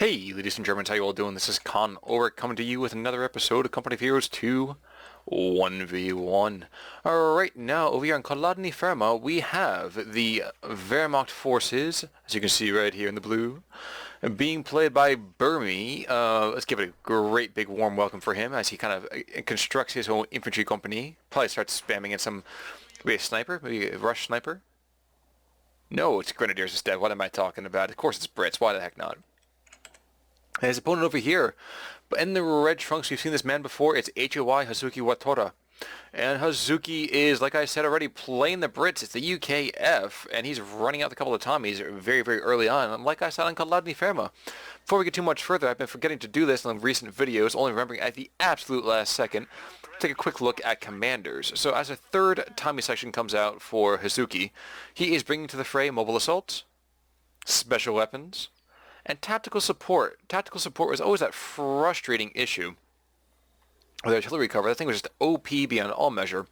Hey, ladies and Germans, how you all doing? This is Con over coming to you with another episode of Company of Heroes 2 1v1. Right now, over here on Kolodny Ferma, we have the Wehrmacht forces, as you can see right here in the blue, being played by Burmie. Let's give it a great big warm welcome for him as he kind of constructs his own infantry company. Probably starts spamming in some, maybe a sniper, maybe a rush sniper. No, it's Grenadiers instead. What am I talking about? Of course it's Brits. Why the heck not? And his opponent over here, but in the red trunks, we've seen this man before. It's HOI hazuki watora. And Hazuki is, like I said already, playing the Brits. It's the UKF, and he's running out a couple of Tommies very, very early on. And like I said on Kolodny Ferma, before we get too much further, I've been forgetting to do this in recent videos, only remembering at the absolute last second. Take a quick look at commanders. So as a third Tommy section comes out for Hazuki, he is bringing to the fray mobile assaults, special weapons, and tactical support. Tactical support was always that frustrating issue with artillery cover. That thing was just OP beyond all measure.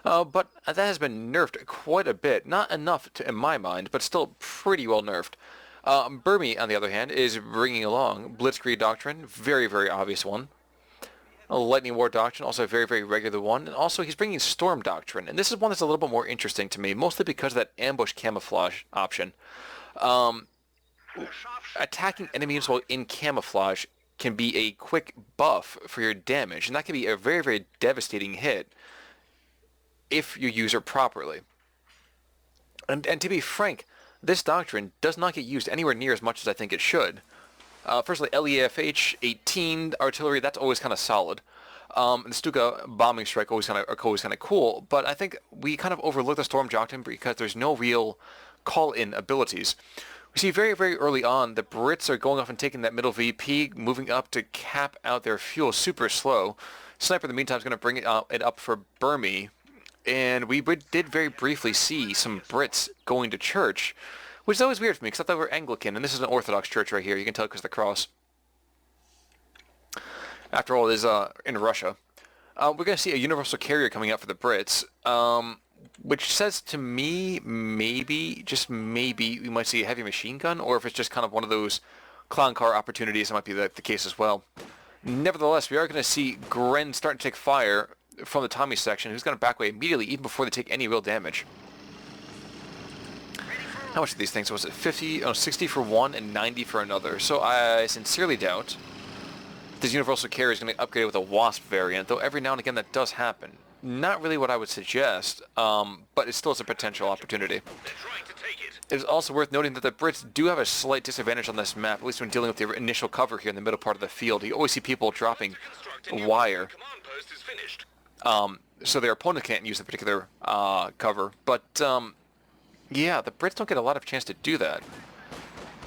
But that has been nerfed quite a bit. Not enough in my mind, but still pretty well nerfed. Burmie, on the other hand, is bringing along Blitzkrieg Doctrine, very, very obvious one. Lightning War Doctrine, also a very, very regular one. And also he's bringing Storm Doctrine. And this is one that's a little bit more interesting to me, mostly because of that ambush camouflage option. Attacking enemies while in camouflage can be a quick buff for your damage, and that can be a very, very devastating hit if you use it properly. And to be frank, this doctrine does not get used anywhere near as much as I think it should. Firstly, LEFH 18 artillery, that's always kind of solid. The Stuka bombing strike always kind of cool, but I think we kind of overlook the Storm Doctrine because there's no real call-in abilities. We see very, very early on, the Brits are going off and taking that middle VP, moving up to cap out their fuel super slow. Sniper, in the meantime, is going to bring it up for Burmie. And we did very briefly see some Brits going to church, which is always weird for me, because I thought they were Anglican, and this is an Orthodox church right here. You can tell because of the cross. After all, it is in Russia. We're going to see a universal carrier coming out for the Brits. Which says to me, maybe, just maybe, we might see a heavy machine gun, or if it's just kind of one of those clown car opportunities, that might be the case as well. Nevertheless, we are going to see Gren starting to take fire from the Tommy section, who's going to back away immediately, even before they take any real damage. How much of these things was it? 60 for one and 90 for another. So I sincerely doubt this universal carrier is going to upgrade with a Wasp variant, though every now and again that does happen. Not really what I would suggest, but it still is a potential opportunity. It is also worth noting that the Brits do have a slight disadvantage on this map, at least when dealing with the initial cover here in the middle part of the field. You always see people dropping wire, so their opponent can't use the particular cover. But yeah, the Brits don't get a lot of chance to do that.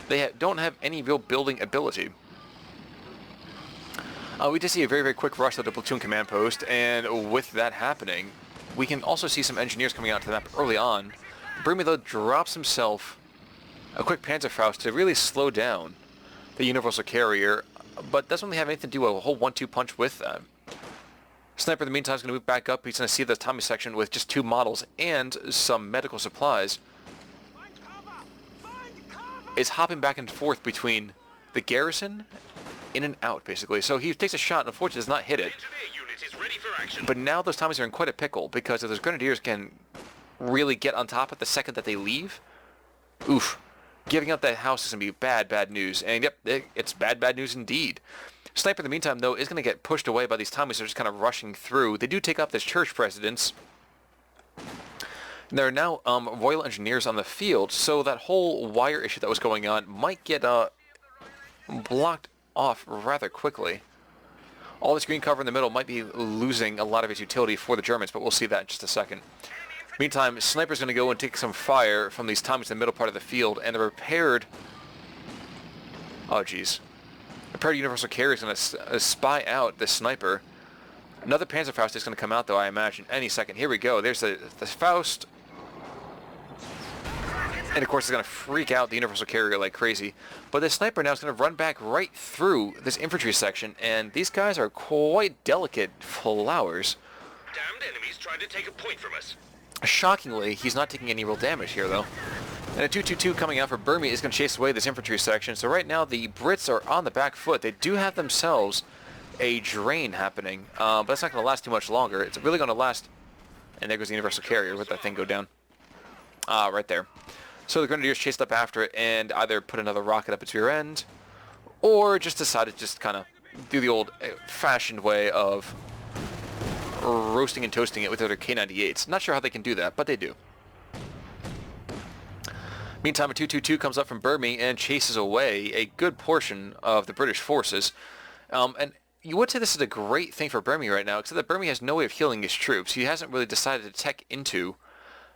They don't have any real building ability. We did see a very, very quick rush to the platoon command post, and with that happening, we can also see some engineers coming out to the map early on. Burmie, though, drops himself a quick Panzerfaust to really slow down the universal carrier, but doesn't really have anything to do a whole 1-2 punch with that. Sniper, in the meantime, is going to move back up. He's going to see the Tommy section with just 2 models and some medical supplies. Is hopping back and forth between the garrison in and out, basically. So he takes a shot and unfortunately does not hit it. But now those Tommies are in quite a pickle, because if those Grenadiers can really get on top of the second that they leave, oof. Giving up that house is going to be bad, bad news. And yep, it's bad, bad news indeed. Sniper, in the meantime, though, is going to get pushed away by these Tommies that are just kind of rushing through. They do take up this church presidents. There are now Royal Engineers on the field, so that whole wire issue that was going on might get blocked off rather quickly. All this green cover in the middle might be losing a lot of its utility for the Germans, but we'll see that in just a second. Meantime, Sniper's going to go and take some fire from these Tommies in the middle part of the field, and the repaired... oh, jeez. Repaired universal carrier is going to spy out the Sniper. Another Panzerfaust is going to come out, though, I imagine, any second. Here we go. There's the Faust. And of course it's going to freak out the universal carrier like crazy. But the Sniper now is going to run back right through this infantry section, and these guys are quite delicate flowers. Damned enemies trying to take a point from us. Shockingly, he's not taking any real damage here, though. And a 222 coming out for Burmie is going to chase away this infantry section. So right now the Brits are on the back foot. They do have themselves a drain happening, but that's not going to last too much longer. It's really going to last... And there goes the Universal Carrier. Let that thing go down. Right there. So the Grenadiers chased up after it and either put another rocket up its rear end, or just decided to just kind of do the old fashioned way of roasting and toasting it with their K-98s. Not sure how they can do that, but they do. Meantime, a 222 comes up from Burmie and chases away a good portion of the British forces. And you would say this is a great thing for Burmie right now, except that Burmie has no way of healing his troops. He hasn't really decided to tech into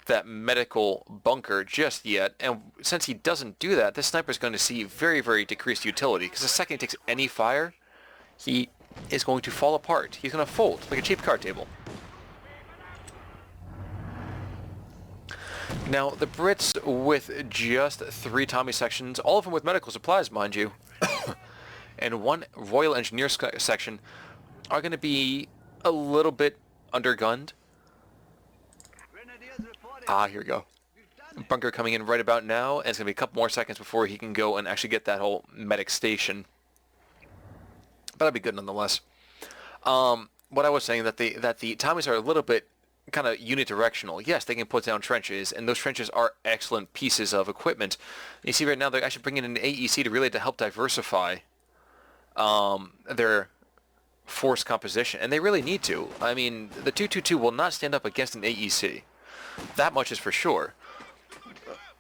that medical bunker just yet. And since he doesn't do that, this sniper is going to see very, very decreased utility. Because the second he takes any fire, he is going to fall apart. He's going to fold like a cheap card table. Now, the Brits, with just 3 Tommy sections, all of them with medical supplies, mind you, and 1 Royal Engineer section, are going to be a little bit undergunned. Here we go. Bunker coming in right about now, and it's going to be a couple more seconds before he can go and actually get that whole medic station. But that'll be good nonetheless. What I was saying, that the Tommies are a little bit kind of unidirectional. Yes, they can put down trenches, and those trenches are excellent pieces of equipment. You see right now they're actually bringing in an AEC to help diversify their force composition, and they really need to. I mean, the 222 will not stand up against an AEC. That much is for sure.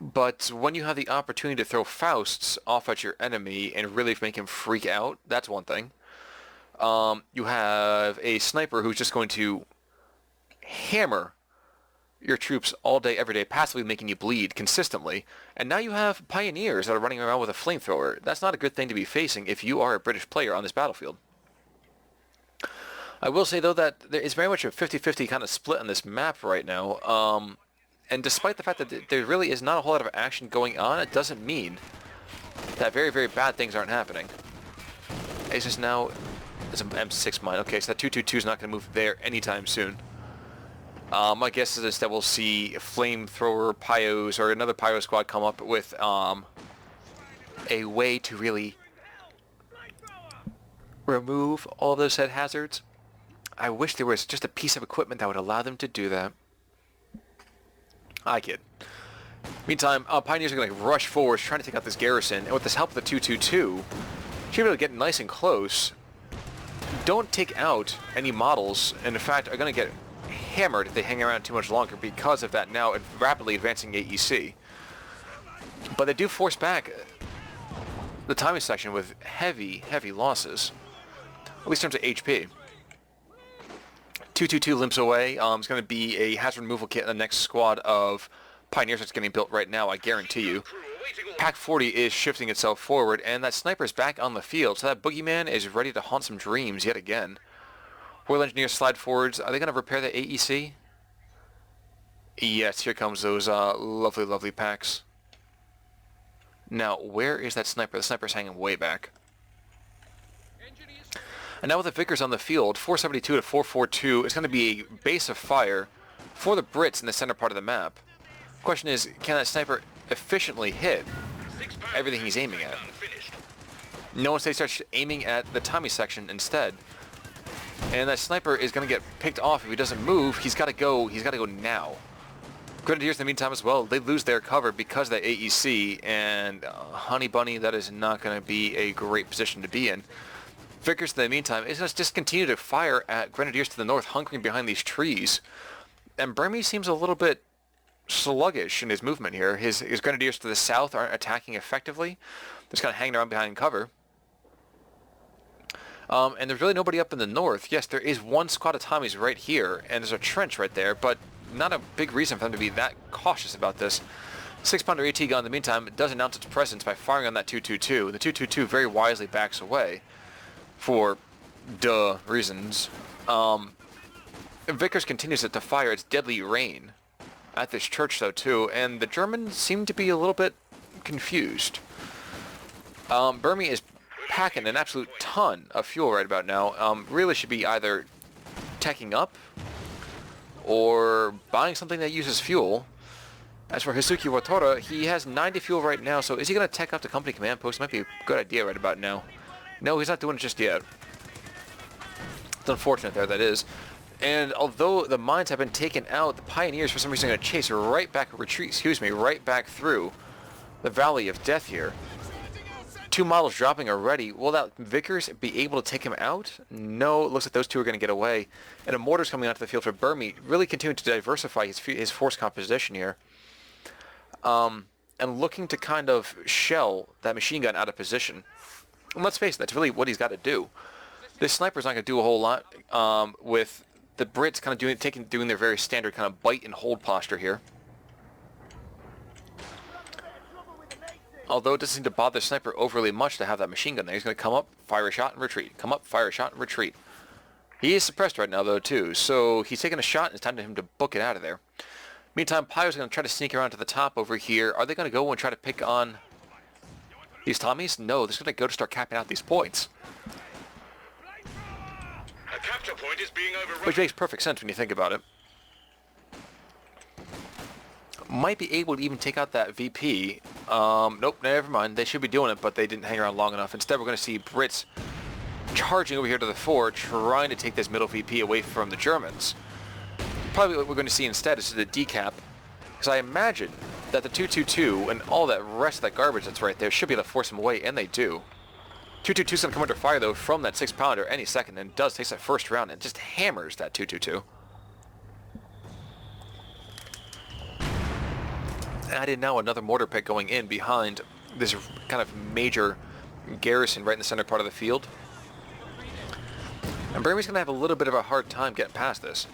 But when you have the opportunity to throw Fausts off at your enemy and really make him freak out, that's one thing. You have a sniper who's just going to hammer your troops all day, every day, passively making you bleed consistently. And now you have pioneers that are running around with a flamethrower. That's not a good thing to be facing if you are a British player on this battlefield. I will say, though, that there is very much a 50-50 kind of split on this map right now. And despite the fact that there really is not a whole lot of action going on, it doesn't mean that very, very bad things aren't happening. It's just now... It's an M6 mine. Okay, so that 222 is not going to move there anytime soon. My guess is that we'll see flamethrower pyos or another pyro squad come up with a way to really remove all those said hazards. I wish there was just a piece of equipment that would allow them to do that. I kid. Meantime, Pioneers are going to rush forward, trying to take out this garrison, and with this help of the 222, should be able to get nice and close. Don't take out any models, and in fact are going to get hammered if they hang around too much longer because of that now rapidly advancing AEC. But they do force back the Tommy section with heavy, heavy losses, at least in terms of HP. 222 limps away. It's going to be a hazard removal kit in the next squad of Pioneers that's getting built right now, I guarantee you. Pack 40 is shifting itself forward, and that sniper is back on the field, so that boogeyman is ready to haunt some dreams yet again. Royal Engineers slide forwards. Are they going to repair the AEC? Yes, here comes those lovely, lovely packs. Now, where is that sniper? The sniper's hanging way back. And now with the Vickers on the field, 472 to 442 is going to be a base of fire for the Brits in the center part of the map. Question is, can that sniper efficiently hit everything he's aiming at? No, instead he starts aiming at the Tommy section instead. And that sniper is going to get picked off if he doesn't move. He's got to go now. Grenadiers in the meantime as well, they lose their cover because of that AEC, and honey bunny, that is not going to be a great position to be in. Vickers in the meantime is going to just continue to fire at Grenadiers to the north, hunkering behind these trees. And Burmie seems a little bit sluggish in his movement here. His Grenadiers to the south aren't attacking effectively. They're just kind of hanging around behind cover. And there's really nobody up in the north. Yes, there is one squad of Tommies right here, and there's a trench right there, but not a big reason for them to be that cautious about this. 6-pounder AT gun in the meantime does announce its presence by firing on that 222. The 222 very wisely backs away for duh reasons. Vickers continues to fire its deadly rain at this church though too, and the Germans seem to be a little bit confused. Burmie is packing an absolute ton of fuel right about now. Really should be either teching up or buying something that uses fuel. As for hazuki watora, he has 90 fuel right now, so is he going to tech out the company command post? Might be a good idea right about now. No, he's not doing it just yet. It's unfortunate there, that is. And although the mines have been taken out, the pioneers for some reason are going to chase right back through the Valley of Death here. 2 models dropping already. Will that Vickers be able to take him out? No, it looks like those 2 are going to get away. And a mortar's coming onto the field for Burmie, really continuing to diversify his force composition here. And looking to kind of shell that machine gun out of position. And let's face it, that's really what he's got to do. This sniper's not going to do a whole lot with the Brits kind of doing their very standard kind of bite and hold posture here. Although it doesn't seem to bother the sniper overly much to have that machine gun there. He's going to come up, fire a shot, and retreat. Come up, fire a shot, and retreat. He is suppressed right now, though, too. So he's taking a shot, and it's time for him to book it out of there. Meantime, Pyro's going to try to sneak around to the top over here. Are they going to go and try to pick on these Tommies? No, they're going to go to start capping out these points. A capture point is being overrun. Which makes perfect sense when you think about it. Might be able to even take out that VP. Nope, never mind. They should be doing it, but they didn't hang around long enough. Instead, we're going to see Brits charging over here to the fore, trying to take this middle VP away from the Germans. Probably what we're going to see instead is the decap, because I imagine that the 222 and all that rest of that garbage that's right there should be able to force them away, and they do. 222's going to come under fire, though, from that 6-pounder any second, and does take that first round and just hammers that 222. Added now another mortar pit going in behind this kind of major garrison right in the center part of the field. And Burmie's going to have a little bit of a hard time getting past this.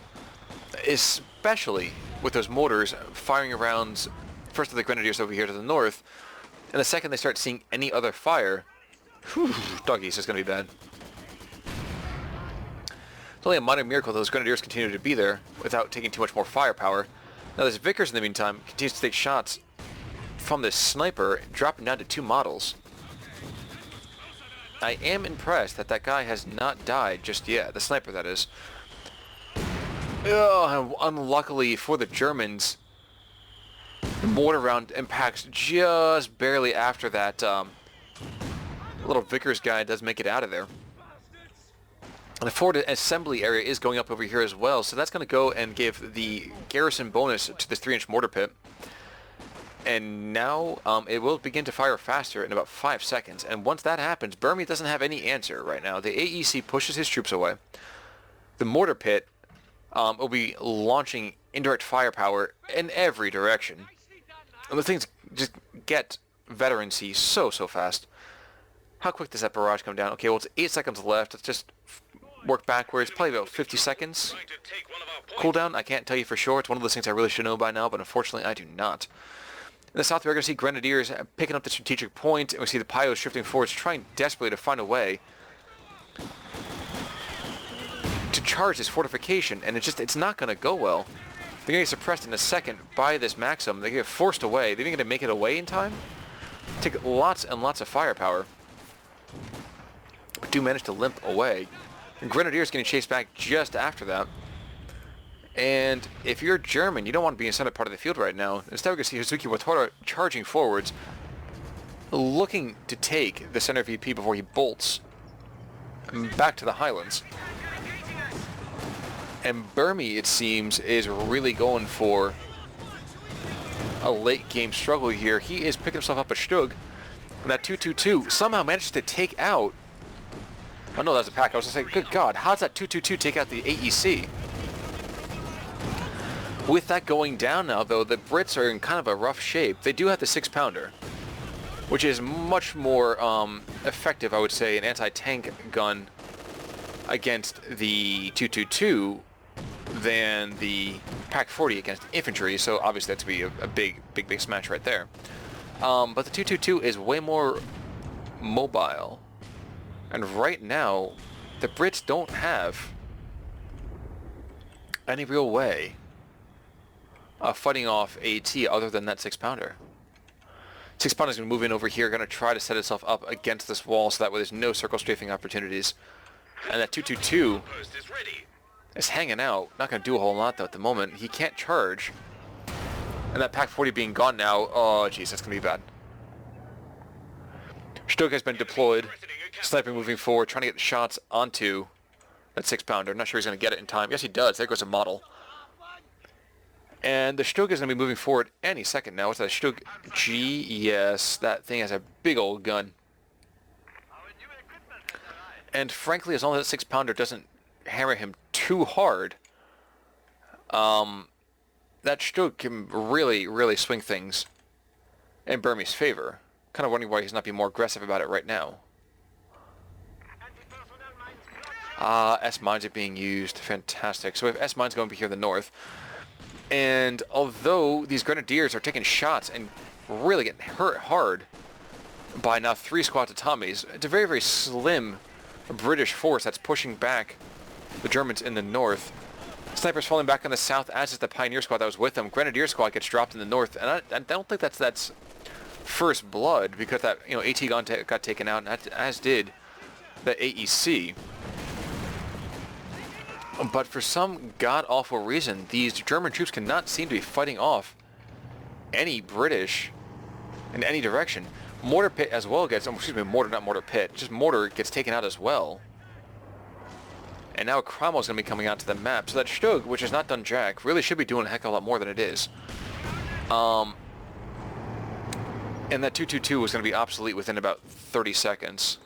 Especially with those mortars firing around first of the Grenadiers over here to the north, and the second they start seeing any other fire, whew, doggies, is going to be bad. It's only a minor miracle those Grenadiers continue to be there without taking too much more firepower. Now this Vickers in the meantime continues to take shots from this sniper, dropping down to 2 models. I am impressed that that guy has not died just yet, the sniper that is. Oh, unluckily for the Germans, the mortar round impacts just barely after that little Vickers guy does make it out of there. And the forward assembly area is going up over here as well, so that's going to go and give the garrison bonus to this 3-inch mortar pit. And now it will begin to fire faster in about 5 seconds. And once that happens, Burmie doesn't have any answer right now. The AEC pushes his troops away. The mortar pit will be launching indirect firepower in every direction. And the things just get veterancy so fast. How quick does that barrage come down? Okay, well, it's 8 seconds left. Let's just work backwards. Probably about 50 seconds cooldown. I can't tell you for sure. It's one of those things I really should know by now, but unfortunately I do not. In the south, we're going to see Grenadiers picking up the strategic point, and we see the Pyos shifting forwards, trying desperately to find a way to charge this fortification, and it's not going to go well. They're going to get suppressed in a second by this Maxim. They get forced away. They're going to make it away in time. Take lots and lots of firepower, but do manage to limp away. And Grenadiers getting chased back just after that. And if you're German, you don't want to be in the center part of the field right now. Instead, we're going to see hazuki watora charging forwards, looking to take the center VP before he bolts back to the Highlands. And Burmie, it seems, is really going for a late-game struggle here. He is picking himself up a Stug, and that 222 somehow manages to take out... Oh, no, that was a pack. I was going to say, good God, how does that 222 take out the AEC? With that going down now, though, the Brits are in kind of a rough shape. They do have the 6-pounder, which is much more effective, I would say, an anti-tank gun against the 222 than the Pak-40 against infantry, so obviously that's going to be a big smash right there. But the 222 is way more mobile, and right now, the Brits don't have any real way fighting off AT other than that 6-pounder. 6-pounder is going to move in over here, going to try to set itself up against this wall so that way there's no circle strafing opportunities. And that 222 is hanging out. Not going to do a whole lot though at the moment. He can't charge. And that Pack 40 being gone now, oh jeez, that's going to be bad. Stug has been deployed. Sniper moving forward, trying to get shots onto that 6-pounder. Not sure he's going to get it in time. Yes, he does. There goes a model. And the Stug is going to be moving forward any second now. What's that? Stug G? Yes, that thing has a big old gun. And frankly, as long as that 6-pounder doesn't hammer him too hard, that Stug can really, really swing things in Burmie's favor. Kind of wondering why he's not being more aggressive about it right now. S-mines are being used. Fantastic. So we have S-mines going here in the north. And although these grenadiers are taking shots and really getting hurt hard by now 3 squads of Tommies, it's a very, very slim British force that's pushing back the Germans in the north. Snipers falling back in the south, as is the Pioneer squad that was with them. Grenadier squad gets dropped in the north, and I don't think that's first blood, because that AT got taken out, and as did the AEC. But for some god-awful reason, these German troops cannot seem to be fighting off any British in any direction. Mortar pit as well gets, mortar, not mortar pit, just mortar gets taken out as well. And now Cromwell's going to be coming out to the map. So that Stug, which has not done jack, really should be doing a heck of a lot more than it is. And that 222 was going to be obsolete within about 30 seconds.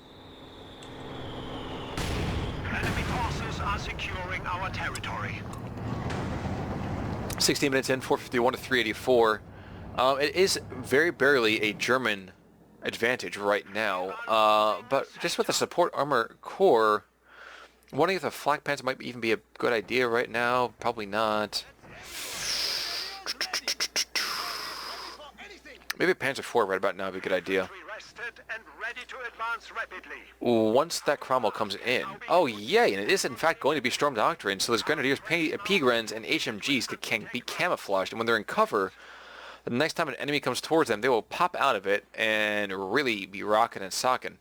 Enemy forces are securing our territory. 16 minutes in, 451 to 384. It is very barely a German advantage right now. But just with the support armor core, wondering if the flak pants might even be a good idea right now. Probably not. Maybe Panzer IV right about now would be a good idea. Once that Cromwell comes in. Oh, yay, and it is in fact going to be Storm Doctrine, so those Grenadiers, P-Grens, and HMGs can be camouflaged, and when they're in cover, the next time an enemy comes towards them, they will pop out of it and really be rocking and socking.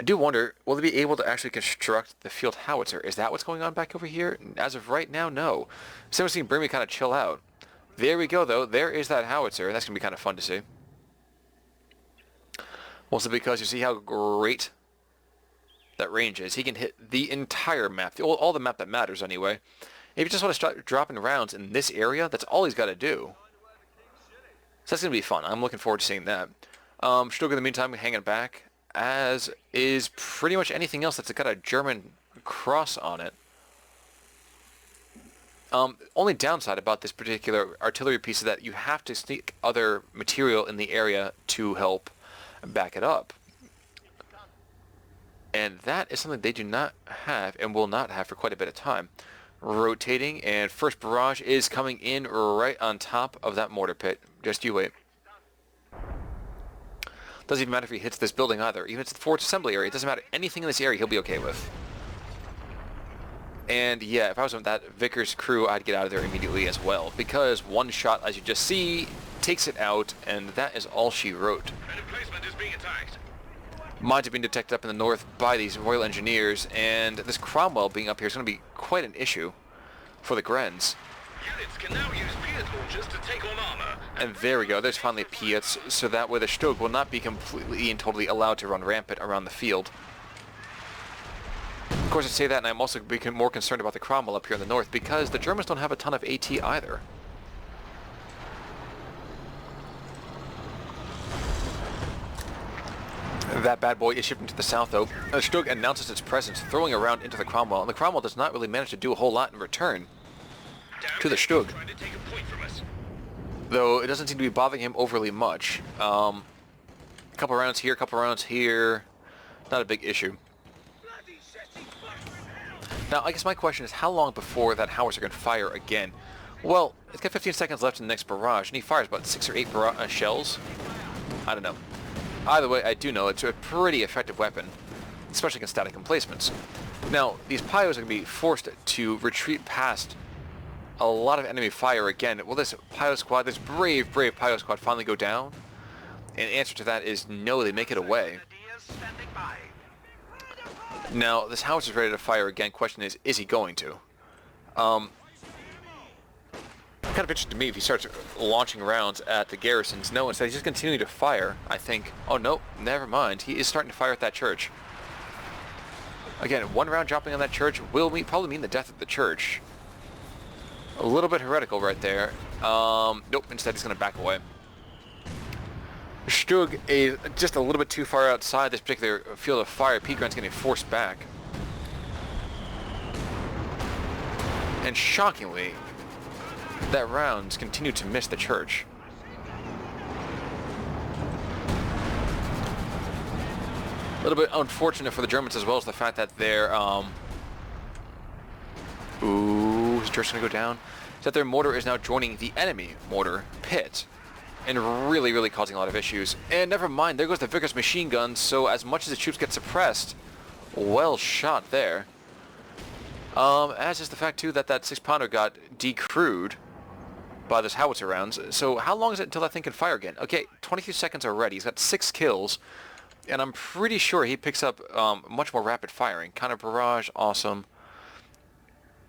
I do wonder, will they be able to actually construct the field howitzer? Is that what's going on back over here? As of right now, no. So we're seeing Burmie kind of chill out. There we go, though. There is that howitzer. That's going to be kind of fun to see. Also because you see how great that range is. He can hit the entire map, all the map that matters anyway. If you just want to start dropping rounds in this area, that's all he's got to do. So that's going to be fun. I'm looking forward to seeing that. Stug in the meantime hanging back, as is pretty much anything else that's got a German cross on it. Only downside about this particular artillery piece is that you have to sneak other material in the area to help back it up. And that is something they do not have and will not have for quite a bit of time. Rotating, and first barrage is coming in right on top of that mortar pit. Just you wait. Doesn't even matter if he hits this building either. Even if it's the forward assembly area, it doesn't matter. Anything in this area he'll be okay with. And yeah, if I was on that Vickers crew, I'd get out of there immediately as well. Because one shot, as you just see, takes it out, and that is all she wrote. An emplacement is being attacked. Mines have been detected up in the north by these Royal Engineers, and this Cromwell being up here is going to be quite an issue for the Grens. Units can now use Piat launchers to take on armor. And there we go, there's finally Piats, so that way the Stug will not be completely and totally allowed to run rampant around the field. Of course I say that, and I'm also more concerned about the Cromwell up here in the north, because the Germans don't have a ton of AT either. That bad boy is shifting to the south, though. The Stug announces its presence, throwing a round into the Cromwell, and the Cromwell does not really manage to do a whole lot in return to the Stug. Though it doesn't seem to be bothering him overly much. A couple rounds here, couple rounds here. Not a big issue. Now, I guess my question is, how long before that howitzer can fire again? Well, it's got 15 seconds left in the next barrage, and he fires about 6 or 8 shells. I don't know. Either way, I do know it's a pretty effective weapon, especially against static emplacements. Now, these Pios are going to be forced to retreat past a lot of enemy fire again. Will this Pio squad, this brave Pio squad finally go down? And the answer to that is no, they make it away. Now, this howitzer is ready to fire again. Question is he going to? Kind kind of interesting to me if he starts launching rounds at the garrisons. No, instead he's just continuing to fire, I think. Oh, no, never mind. He is starting to fire at that church. Again, one round dropping on that church will probably mean the death of the church. A little bit heretical right there. Nope, instead he's going to back away. Stug is just a little bit too far outside this particular field of fire. Peatgrind's getting forced back. And shockingly, that rounds continue to miss the church. A little bit unfortunate for the Germans as well as the fact that their ooh, is the church gonna go down? Is that their mortar is now joining the enemy mortar pit and really causing a lot of issues. And never mind, there goes the Vickers machine guns, so as much as the troops get suppressed, well shot there. As is the fact too that 6-pounder got decrewed by those howitzer rounds. So how long is it until that thing can fire again? Okay, 23 seconds already. He's got 6 kills. And I'm pretty sure he picks up much more rapid firing. Counter barrage, awesome.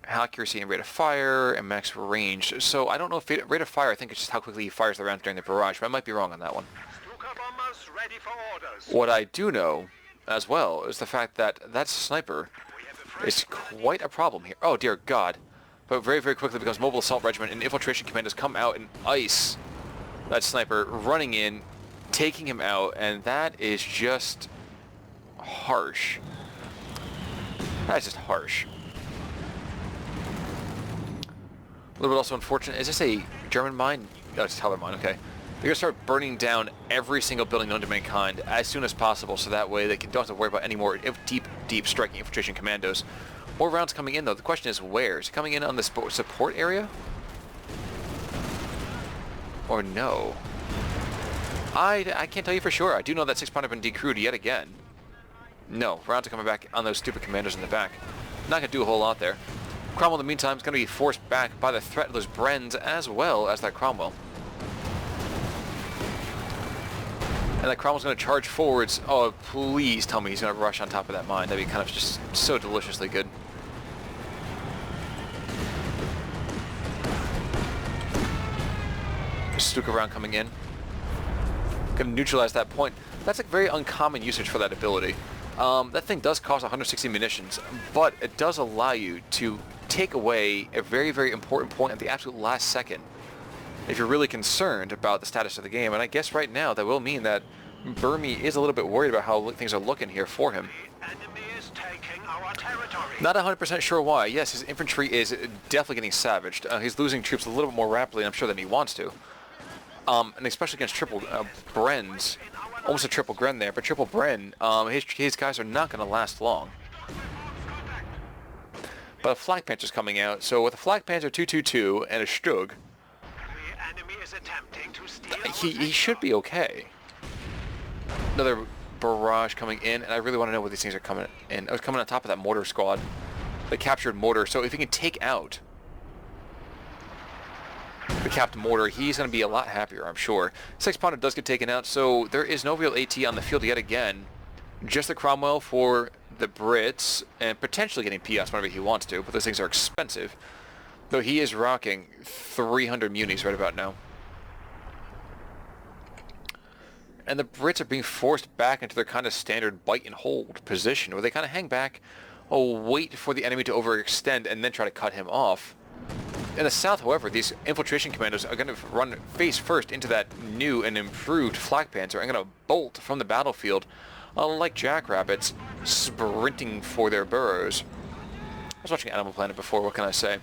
Accuracy and rate of fire, and max range. So I don't know if rate of fire, I think it's just how quickly he fires the rounds during the barrage, but I might be wrong on that one. Ready for orders. What I do know, as well, is the fact that that sniper is quite a problem here. Oh, dear God. But very quickly becomes mobile assault regiment, and infiltration commandos come out and ice that sniper, running in, taking him out, and that is just harsh. That's just harsh. A little bit also unfortunate. Is this a German mine? No, it's a Heller mine, okay. They're going to start burning down every single building known to mankind as soon as possible, so that way they don't have to worry about any more deep striking infiltration commandos. More rounds coming in, though. The question is where? Is it coming in on the support area? Or no? I can't tell you for sure. I do know that 6-pounder has been decrewed yet again. No, rounds are coming back on those stupid commandos in the back. Not going to do a whole lot there. Cromwell, in the meantime, is going to be forced back by the threat of those Brens as well as that Cromwell. And that Cromwell's going to charge forwards. Oh, please tell me he's going to rush on top of that mine. That'd be kind of just so deliciously good. Stuka round coming in. Going to neutralize that point. That's a very uncommon usage for that ability. That thing does cost 160 munitions, but it does allow you to take away a very important point at the absolute last second if you're really concerned about the status of the game. And I guess right now that will mean that Burmie is a little bit worried about how things are looking here for him. The enemy is taking our territory. Not 100% sure why. Yes, his infantry is definitely getting savaged. He's losing troops a little bit more rapidly, I'm sure, than he wants to. And especially against triple Brens. Almost a triple Gren there, but triple Bren, his guys are not going to last long. But a Flak Panzer's coming out, so with a Flak Panzer 222 and a Stug, The enemy is attempting to steal he should be okay. Another barrage coming in, and I really want to know where these things are coming in. I was coming on top of that mortar squad, the captured mortar, so if he can take out the capped mortar, he's going to be a lot happier, I'm sure. 6-pounder does get taken out, so there is no real AT on the field yet again. Just the Cromwell for the Brits, and potentially getting PS whenever he wants to, but those things are expensive. Though he is rocking 300 munis right about now. And the Brits are being forced back into their kind of standard bite and hold position, where they kind of hang back, wait for the enemy to overextend, and then try to cut him off. In the south, however, these infiltration commandos are going to run face first into that new and improved Flak Panzer and going to bolt from the battlefield like jackrabbits, sprinting for their burrows. I was watching Animal Planet before, what can I say?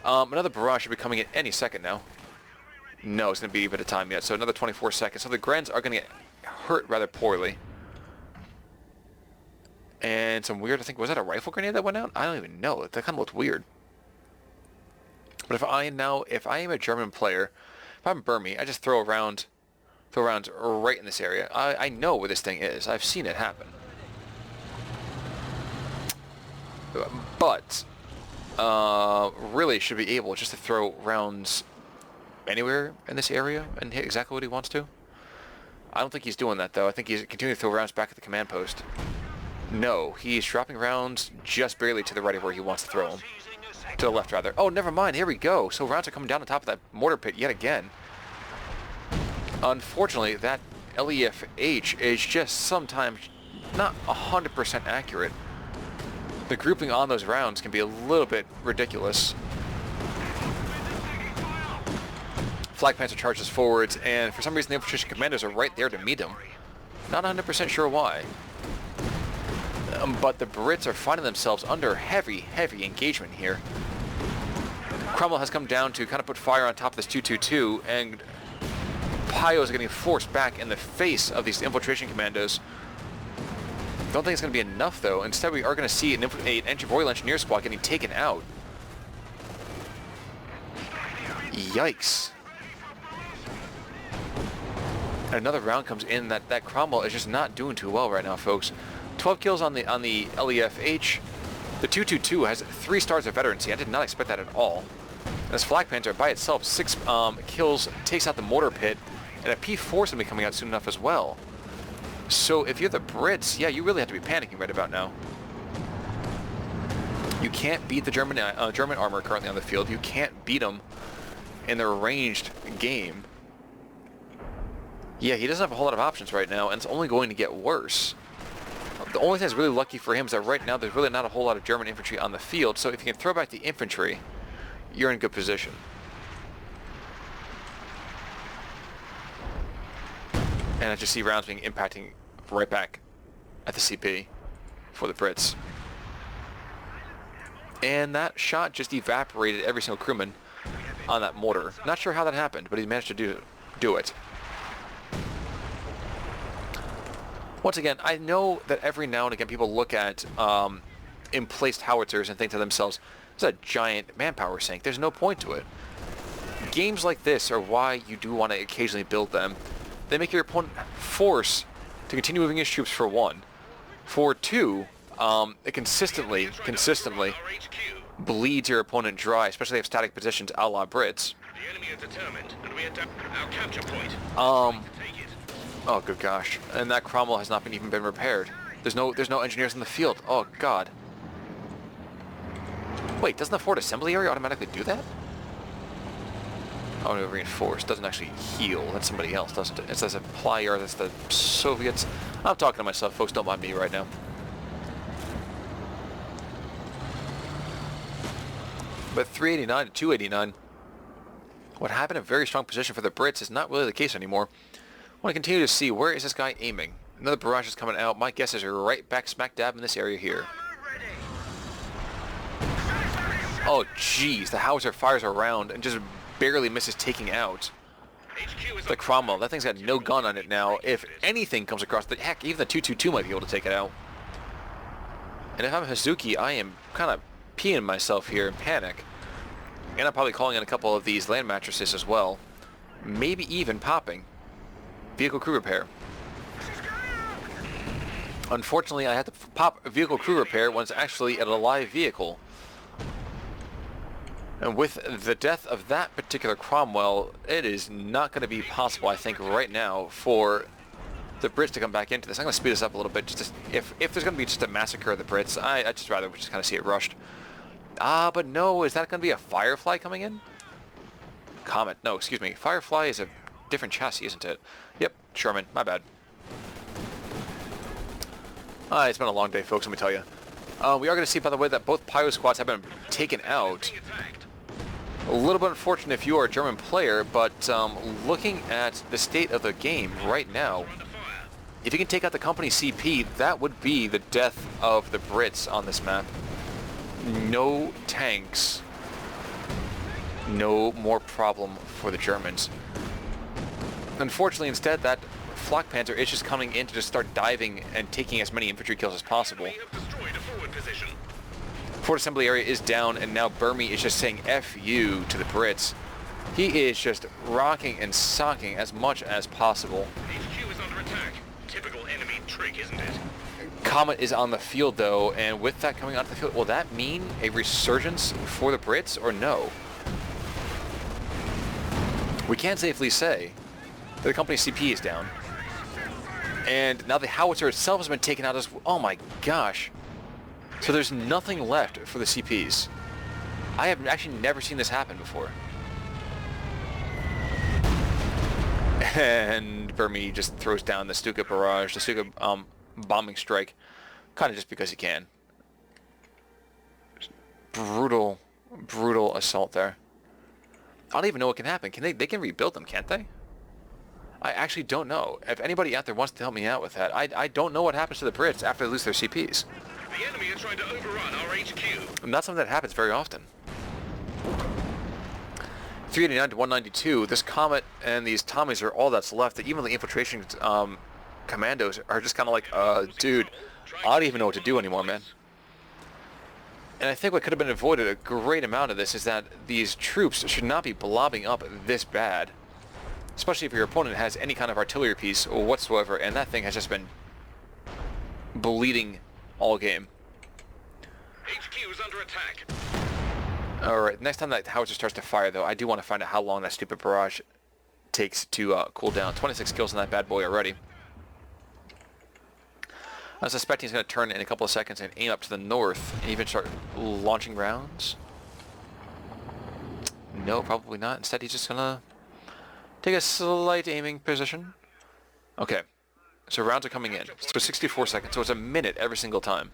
Another barrage should be coming in any second now. No, it's going to be a bit of time yet, so another 24 seconds. So the Grens are going to get hurt rather poorly. And some weird, I think, was that a rifle grenade that went out? I don't even know. That kind of looked weird. But if I am a German player, if I'm Burmie, I just throw rounds right in this area. I know where this thing is. I've seen it happen. But really should be able just to throw rounds anywhere in this area and hit exactly what he wants to. I don't think he's doing that, though. I think he's continuing to throw rounds back at the command post. No, he's dropping rounds just barely to the right of where he wants to throw them. To the left, rather. Oh, never mind. Here we go. So rounds are coming down on top of that mortar pit yet again. Unfortunately, that LEFH is just sometimes not 100% accurate. The grouping on those rounds can be a little bit ridiculous. Flag Panzer charges forwards, and for some reason the infiltration commandos are right there to meet him. Not 100% sure why. But the Brits are finding themselves under heavy engagement here. Cromwell has come down to kind of put fire on top of this 222, and Pios are getting forced back in the face of these infiltration commandos. Don't think it's going to be enough, though. Instead, we are going to see an Royal Engineer squad getting taken out. Yikes. And another round comes in that Cromwell is just not doing too well right now, folks. 12 kills on the LEFH. The 222 has 3 stars of veterancy. I did not expect that at all. And this Flag Panther by itself, 6 kills, takes out the mortar pit, and a P4 is going to be coming out soon enough as well. So if you're the Brits, yeah, you really have to be panicking right about now. You can't beat the German armor currently on the field. You can't beat them in their ranged game. Yeah, he doesn't have a whole lot of options right now, and it's only going to get worse. The only thing that's really lucky for him is that right now there's really not a whole lot of German infantry on the field, so if you can throw back the infantry, you're in good position. And I just see rounds being impacting right back at the CP for the Brits. And that shot just evaporated every single crewman on that mortar. Not sure how that happened, but he managed to do it. Once again, I know that every now and again people look at emplaced howitzers and think to themselves, it's a giant manpower sink. There's no point to it. Games like this are why you do want to occasionally build them. They make your opponent force to continue moving his troops for 1. For 2, it consistently bleeds your opponent dry, especially if they have static positions a la Brits. The enemy is determined, and we adapt our capture point. Take it. Oh good gosh, and that Cromwell has not even been repaired. There's no engineers in the field. Oh god. Wait, doesn't the forward assembly area automatically do that? Oh no, reinforce doesn't actually heal. That's somebody else, doesn't it? It's a supplier. That's the Soviets. I'm talking to myself, folks. Don't mind me right now. But 389 to 289. What happened? A very strong position for the Brits is not really the case anymore. I want to continue to see, where is this guy aiming? Another barrage is coming out. My guess is you're right back smack dab in this area here. Oh jeez, the howitzer fires around and just barely misses taking out the Cromwell. That thing's got no gun on it now. If anything comes across, heck, even the 222 might be able to take it out. And if I'm Hazuki, I am kind of peeing myself here in panic. And I'm probably calling in a couple of these land mattresses as well. Maybe even popping. Vehicle crew repair. Unfortunately, I had to pop a vehicle crew repair when it's actually a live vehicle. And with the death of that particular Cromwell, it is not going to be possible, I think, right now for the Brits to come back into this. I'm going to speed this up a little bit. Just to, if there's going to be just a massacre of the Brits, I'd just rather just kind of see it rushed. But no, is that going to be a Firefly coming in? Comet. No, excuse me. Firefly is a different chassis, isn't it? Yep, Sherman. My bad. It's been a long day, folks, let me tell you. We are going to see, by the way, that both Pyro squads have been taken out. A little bit unfortunate if you are a German player, but looking at the state of the game right now, if you can take out the company CP, that would be the death of the Brits on this map. No tanks. No more problem for the Germans. Unfortunately, instead, that Flak Panther is just coming in to just start diving and taking as many infantry kills as possible. Fort assembly area is down, and now Burmie is just saying F you to the Brits. He is just rocking and socking as much as possible. HQ is under attack. Typical enemy trick, isn't it? Comet is on the field, though, and with that coming onto the field, will that mean a resurgence for the Brits, or no? We can safely say that the company CP is down. And now the howitzer itself has been taken out as... Oh my gosh. So there's nothing left for the CPs. I have actually never seen this happen before. And Burmie just throws down the Stuka barrage, the Stuka bombing strike, kind of just because he can. Brutal, brutal assault there. I don't even know what can happen. Can they can rebuild them, can't they? I actually don't know. If anybody out there wants to help me out with that, I don't know what happens to the Brits after they lose their CPs. The enemy are trying to overrun our HQ. And that's something that happens very often. 389 to 192. This Comet and these Tommies are all that's left. Even the infiltration commandos are just kind of like, dude, I don't even know what to do anymore, man. And I think what could have been avoided a great amount of this is that these troops should not be blobbing up this bad. Especially if your opponent has any kind of artillery piece whatsoever, and that thing has just been bleeding all game. HQ is under attack. Alright, next time that howitzer starts to fire, though, I do want to find out how long that stupid barrage takes to cool down. 26 kills on that bad boy already. I'm suspecting he's going to turn in a couple of seconds and aim up to the north and even start launching rounds. No, probably not. Instead, he's just going to take a slight aiming position. Okay, so rounds are coming in. So 64 seconds, so it's a minute every single time.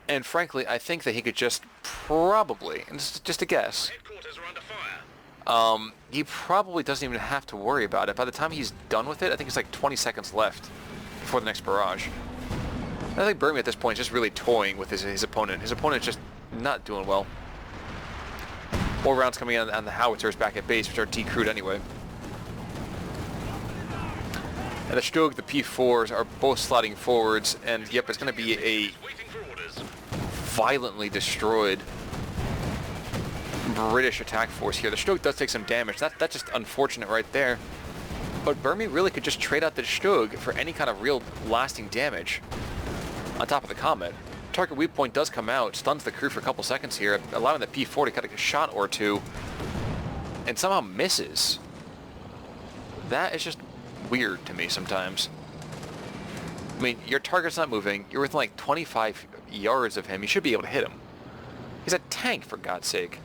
And frankly, I think that he could just probably, and this is just a guess, Headquarters are under fire. he probably doesn't even have to worry about it. By the time he's done with it, I think it's like 20 seconds left before the next barrage. And I think Burmie at this point is just really toying with his opponent. His opponent's just not doing well. More rounds coming in on the howitzers back at base, which are decrewed anyway. And the Stug, the P4s are both sliding forwards, and yep, it's going to be a Waiting for orders. violently destroyed British attack force here. The Stug does take some damage. That's just unfortunate right there. But Burmie really could just trade out the Stug for any kind of real lasting damage on top of the Comet. Target weak point does come out, stuns the crew for a couple seconds here, allowing the P4 to cut a shot or two, and somehow misses. That is just weird to me sometimes. I mean, your target's not moving, you're within like 25 yards of him, you should be able to hit him. He's a tank, for God's sake.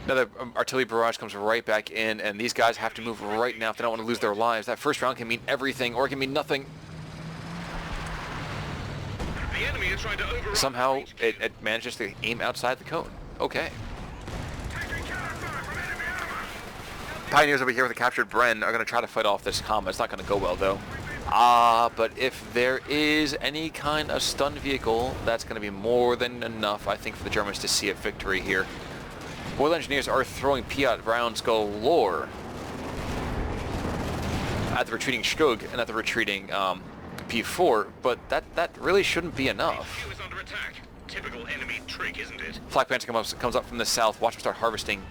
Another artillery barrage comes right back in, and these guys have to move right now if they don't want to lose their lives. That first round can mean everything, or it can mean nothing. The enemy are trying to overrun Somehow, HQ. it manages to aim outside the cone. Okay. Pioneers over here with the captured Bren are going to try to fight off this Comet. It's not going to go well, though. But if there is any kind of stun vehicle, that's going to be more than enough, I think, for the Germans to see a victory here. Royal Engineers are throwing Piat rounds galore at the retreating Stug and at the retreating P4, but that really shouldn't be enough. HQ is under attack. Typical enemy trick, isn't it? Flak Panther comes up from the south. Watch him start harvesting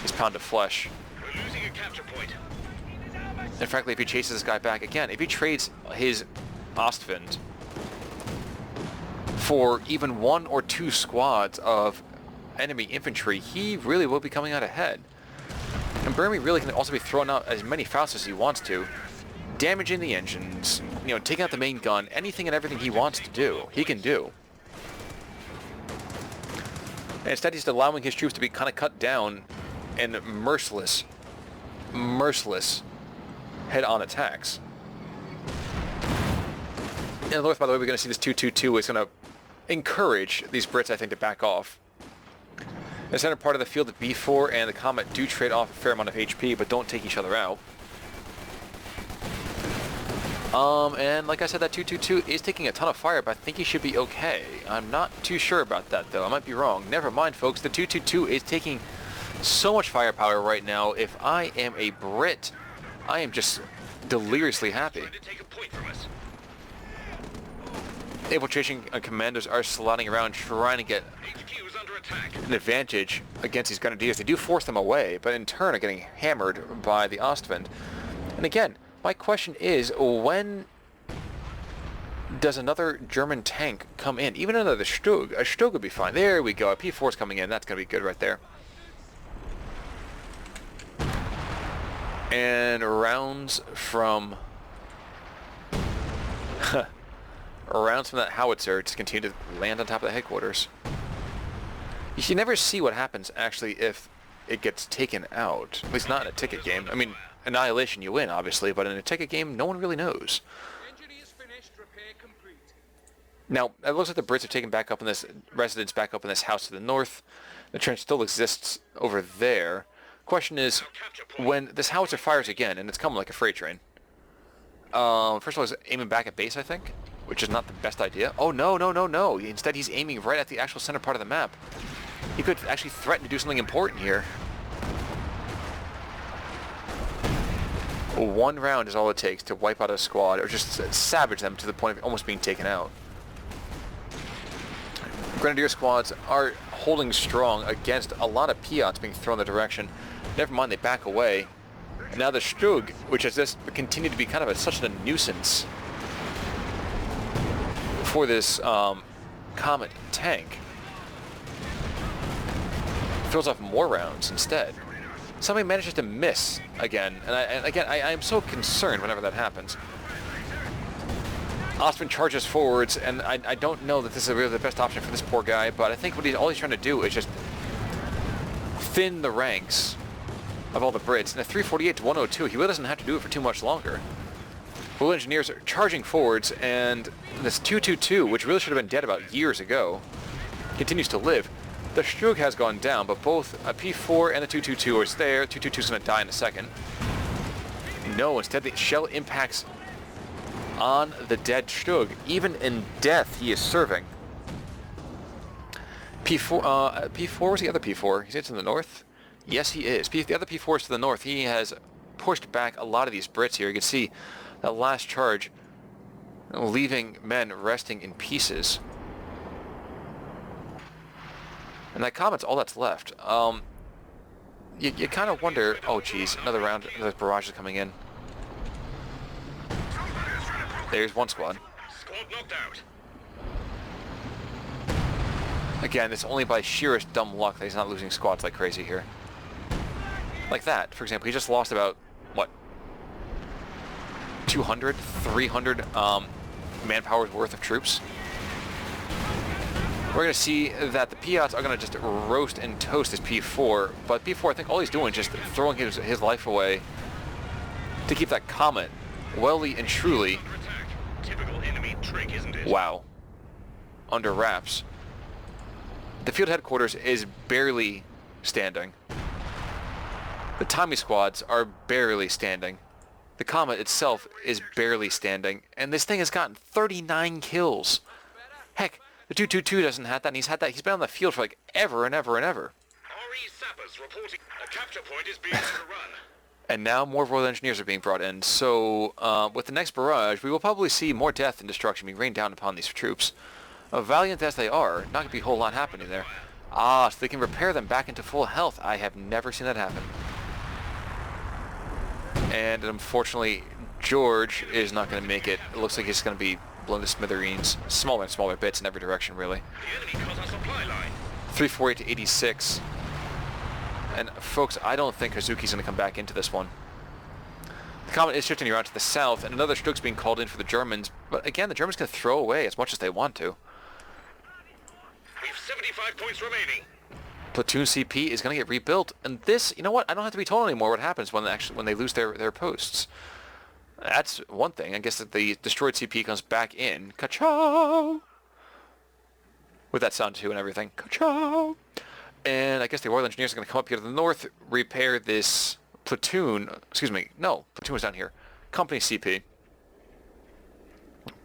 his pound of flesh. We're losing a capture point. And frankly, if he chases this guy back again, if he trades his Ostwind for even 1 or 2 squads of enemy infantry, he really will be coming out ahead. And Burmie really can also be throwing out as many Fausts as he wants to, damaging the engines, you know, taking out the main gun, anything and everything he wants to do, he can do. And instead he's allowing his troops to be kind of cut down in merciless head-on attacks. In the north, by the way, we're going to see this 2-2-2 is going to encourage these Brits, I think, to back off. In the center part of the field, the B4 and the Comet do trade off a fair amount of HP, but don't take each other out. And like I said, that 2-2-2 is taking a ton of fire, but I think he should be okay. I'm not too sure about that, though. I might be wrong. Never mind, folks. The 2-2-2 is taking so much firepower right now. If I am a Brit, I am just deliriously happy. Trying to take a point from us. Infiltration commandos are sliding around trying to get HQ is under attack. an advantage against these Grenadiers. They do force them away, but in turn are getting hammered by the Ostwind. And again, my question is, when does another German tank come in? Even another Stug. A Stug would be fine. There we go. A P4's coming in. That's going to be good right there. And rounds from rounds from that howitzer just continue to land on top of the headquarters. You should never see what happens, actually, if it gets taken out. At least not in a ticket game. I mean, Annihilation you win, obviously, but in a ticket game, no one really knows. Now, it looks like the Brits are taking back up in this residence back up in this house to the north. The trench still exists over there. Question is, when this howitzer fires again, and it's coming like a freight train. First of all, he's aiming back at base, I think, which is not the best idea. Oh, no, no, no, no. Instead, he's aiming right at the actual center part of the map. He could actually threaten to do something important here. One round is all it takes to wipe out a squad, or just savage them to the point of almost being taken out. Grenadier squads are holding strong against a lot of Piats being thrown in the direction. Never mind, they back away. And now the Strug, which has just continued to be kind of such a nuisance for this Comet tank, throws off more rounds instead. Somebody manages to miss again, and I am so concerned whenever that happens. Ostman charges forwards, and I don't know that this is really the best option for this poor guy, but I think all he's trying to do is just thin the ranks of all the Brits. And at 348 to 102, he really doesn't have to do it for too much longer. Blue Engineers are charging forwards, and this 222, which really should have been dead about years ago, continues to live. The Strug has gone down, but both a P4 and the 222 are there. 222 is going to die in a second. No, instead the shell impacts on the dead Strug. Even in death, he is serving. P4, where's the other P4? He's to the north? Yes, he is. The other P4 is to the north. He has pushed back a lot of these Brits here. You can see that last charge leaving men resting in pieces. And that Comet's all that's left. You kind of wonder, oh geez, another round, another barrage is coming in. There's one squad. Squad knocked out. Again, it's only by sheerest dumb luck that he's not losing squads like crazy here. Like that, for example, he just lost about, what, 200, 300 manpower's worth of troops. We're going to see that the Piats are going to just roast and toast his P4, but P4, I think all he's doing is just throwing his life away to keep that Comet welly and truly, Typical enemy trick, isn't it? wow, under wraps. The field headquarters is barely standing. The Tommy squads are barely standing. The Comet itself is barely standing, and this thing has gotten 39 kills. Heck, the 222 doesn't have that, and he's been on the field for like ever and ever and ever. RE sappers reporting a capture point is being overrun. And now more Royal Engineers are being brought in, so with the next barrage, we will probably see more death and destruction being rained down upon these troops. Valiant as they are, not going to be a whole lot happening there. Ah, so they can repair them back into full health. I have never seen that happen. And unfortunately, George is not going to make it. It looks like he's going to be blown to smithereens. Smaller and smaller bits in every direction, really. The enemy cut our supply line. 348 to 86. And folks, I don't think Hazuki's going to come back into this one. The Comet is shifting around to the south, and another Strug's being called in for the Germans. But again, the Germans can throw away as much as they want to. We've 75 points remaining. Platoon CP is going to get rebuilt, and this, you know what? I don't have to be told anymore what happens when they lose their posts. That's one thing. I guess that the destroyed CP comes back in. Ka-chow! With that sound too and everything. Ka-chow! And I guess the Royal Engineers are going to come up here to the north, repair this platoon. Excuse me. No, platoon was down here. Company CP.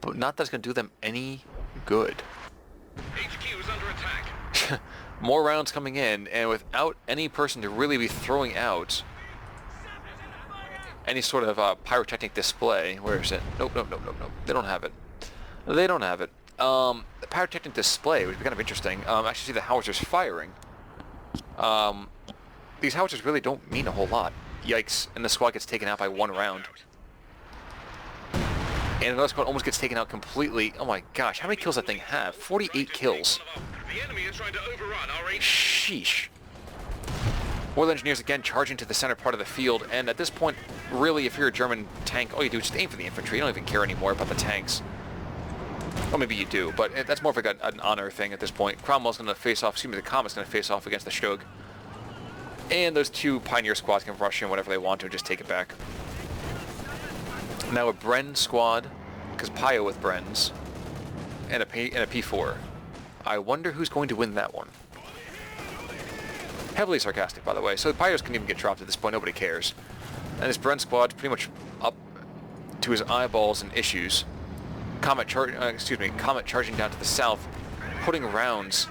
But not that's going to do them any good. HQ is under attack. More rounds coming in, and without any person to really be throwing out any sort of pyrotechnic display. Where is it? Nope. They don't have it. They don't have it. The pyrotechnic display would be kind of interesting. Actually see the howitzers firing. These howitzers really don't mean a whole lot. Yikes, and the squad gets taken out by one round. And another squad almost gets taken out completely. Oh my gosh, how many kills does that thing have? 48 kills. The enemy is trying to overrun our HQ. Sheesh. Royal Engineers again charging to the center part of the field, and at this point, really, if you're a German tank, all you do is just aim for the infantry. You don't even care anymore about the tanks. Or maybe you do, but that's more of like an honor thing at this point. Cromwell's going to face off, the Comet's going to face off against the Shug. And those two Pioneer squads can rush in whatever they want to and just take it back. Now a Bren squad, because Pio with Brens, and a P4. I wonder who's going to win that one. Heavily sarcastic, by the way. So the Pios can even get dropped at this point. Nobody cares. And this Bren squad's pretty much up to his eyeballs in issues. Comet charging down to the south, putting rounds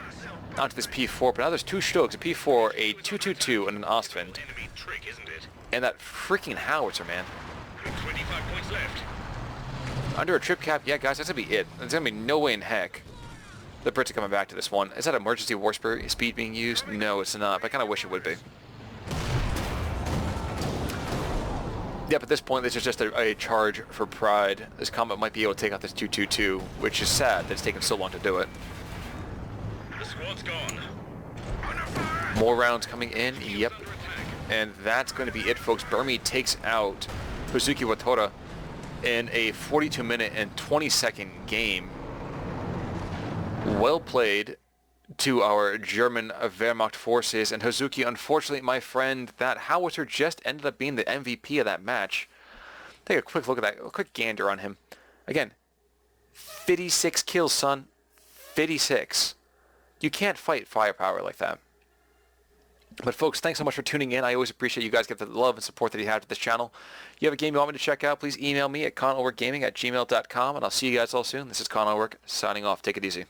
onto this P4. But now there's two Shugs, a P4, a 222, and an Ostwind. And that freaking howitzer, man. 25 points left. Under a trip cap, yeah, guys, that's going to be it. There's going to be no way in heck the Brits are coming back to this one. Is that emergency war speed being used? No, it's not, but I kind of wish it would be. Yep, at this point, this is just a charge for pride. This Comet might be able to take out this 222, which is sad that it's taken so long to do it. The squad's gone. More rounds coming in, yep. And that's going to be it, folks. Burmie takes out hazuki watora in a 42-minute and 20-second game. Well played to our German Wehrmacht forces, and hazuki, unfortunately, my friend, that howitzer just ended up being the MVP of that match. Take a quick look at that, a quick gander on him. Again, 56 kills, son. 56. You can't fight firepower like that. But folks, thanks so much for tuning in. I always appreciate you guys get the love and support that you have to this channel. You have a game you want me to check out, please email me at conovergaming@gmail.com, and I'll see you guys all soon. This is Conover, signing off. Take it easy.